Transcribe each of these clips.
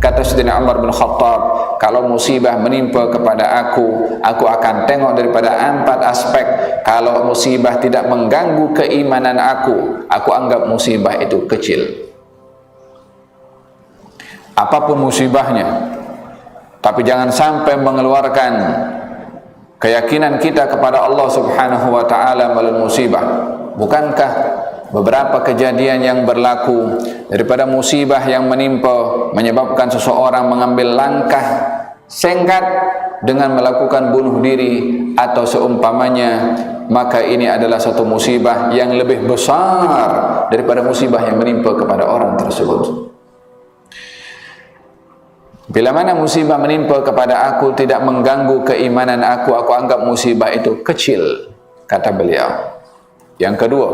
Kata Sayyidina Umar bin Khattab, kalau musibah menimpa kepada aku akan tengok daripada 4 aspek. Kalau musibah tidak mengganggu keimanan aku anggap musibah itu kecil. Apapun musibahnya, tapi jangan sampai mengeluarkan keyakinan kita kepada Allah Subhanahu wa taala melalui musibah. Bukankah beberapa kejadian yang berlaku daripada musibah yang menimpa menyebabkan seseorang mengambil langkah senggat dengan melakukan bunuh diri atau seumpamanya, maka ini adalah satu musibah yang lebih besar daripada musibah yang menimpa kepada orang tersebut. Bila mana musibah menimpa kepada aku tidak mengganggu keimanan aku anggap musibah itu kecil, kata beliau. Yang kedua,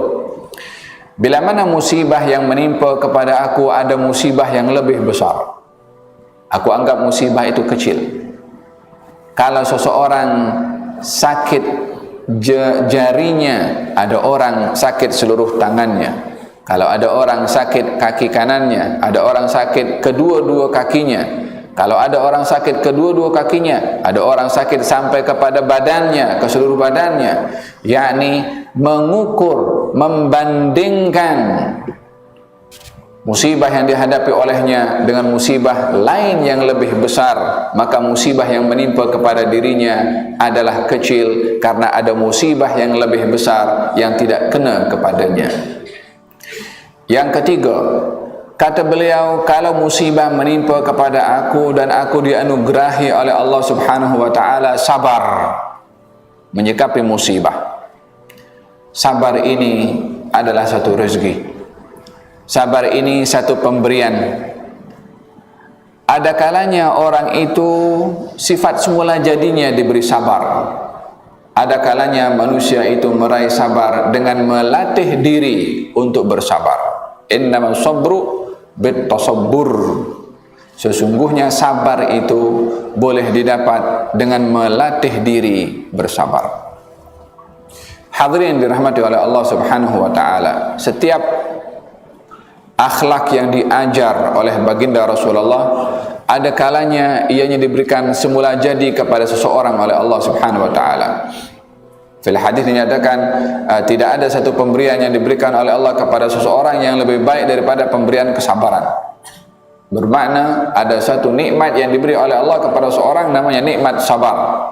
bila mana musibah yang menimpa kepada aku ada musibah yang lebih besar, aku anggap musibah itu kecil. Kalau seseorang sakit jarinya, ada orang sakit seluruh tangannya. Kalau ada orang sakit kaki kanannya, ada orang sakit kedua-dua kakinya. Kalau ada orang sakit kedua-dua kakinya, ada orang sakit sampai kepada badannya, ke seluruh badannya, yakni mengukur, membandingkan musibah yang dihadapi olehnya dengan musibah lain yang lebih besar, maka musibah yang menimpa kepada dirinya adalah kecil karena ada musibah yang lebih besar yang tidak kena kepadanya. Yang ketiga, kata beliau, kalau musibah menimpa kepada aku dan aku dianugerahi oleh Allah Subhanahu wa taala sabar menyikapi musibah. Sabar ini adalah satu rezeki. Sabar ini satu pemberian. Ada kalanya orang itu sifat semula jadinya diberi sabar. Ada kalanya manusia itu meraih sabar dengan melatih diri untuk bersabar. Innamas sabru bitasabbur. Sesungguhnya sabar itu boleh didapat dengan melatih diri bersabar. Hadirin dirahmati oleh Allah Subhanahu wa taala, setiap akhlak yang diajar oleh baginda Rasulullah ada kalanya ianya diberikan semula jadi kepada seseorang oleh Allah Subhanahu wa taala. Fil hadis dinyatakan tidak ada satu pemberian yang diberikan oleh Allah kepada seseorang yang lebih baik daripada pemberian kesabaran. Bermakna ada satu nikmat yang diberi oleh Allah kepada seseorang namanya nikmat sabar.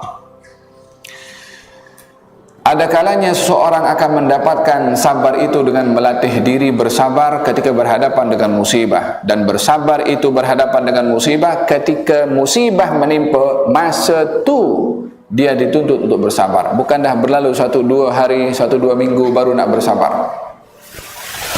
Ada kalanya seseorang akan mendapatkan sabar itu dengan melatih diri bersabar ketika berhadapan dengan musibah, dan bersabar itu berhadapan dengan musibah ketika musibah menimpa, masa itu dia dituntut untuk bersabar. Bukan dah berlalu 1-2 hari, 1-2 minggu baru nak bersabar.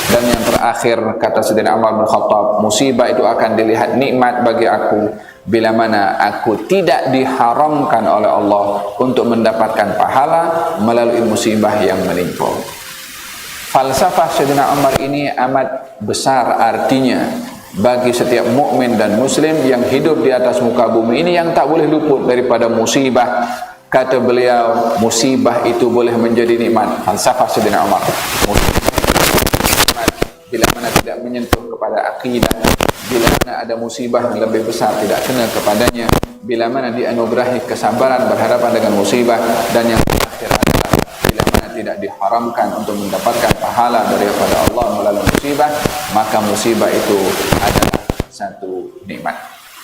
Dan yang terakhir, kata Sayyidina Umar bin Khattab, musibah itu akan dilihat nikmat bagi aku bila mana aku tidak diharamkan oleh Allah untuk mendapatkan pahala melalui musibah yang menimpa. Falsafah Sayyidina Umar ini amat besar artinya bagi setiap mukmin dan muslim yang hidup di atas muka bumi ini, yang tak boleh luput daripada musibah. Kata beliau, musibah itu boleh menjadi nikmat. Falsafah Sayyidina Umar, bila mana tidak menyentuh kepada akidah, bila mana ada musibah yang lebih besar tidak kena kepadanya, bila mana dianugerahi kesabaran berhadapan dengan musibah, dan yang terakhir adalah bila mana tidak diharamkan untuk mendapatkan pahala daripada Allah melalui musibah, maka musibah itu adalah satu nikmat.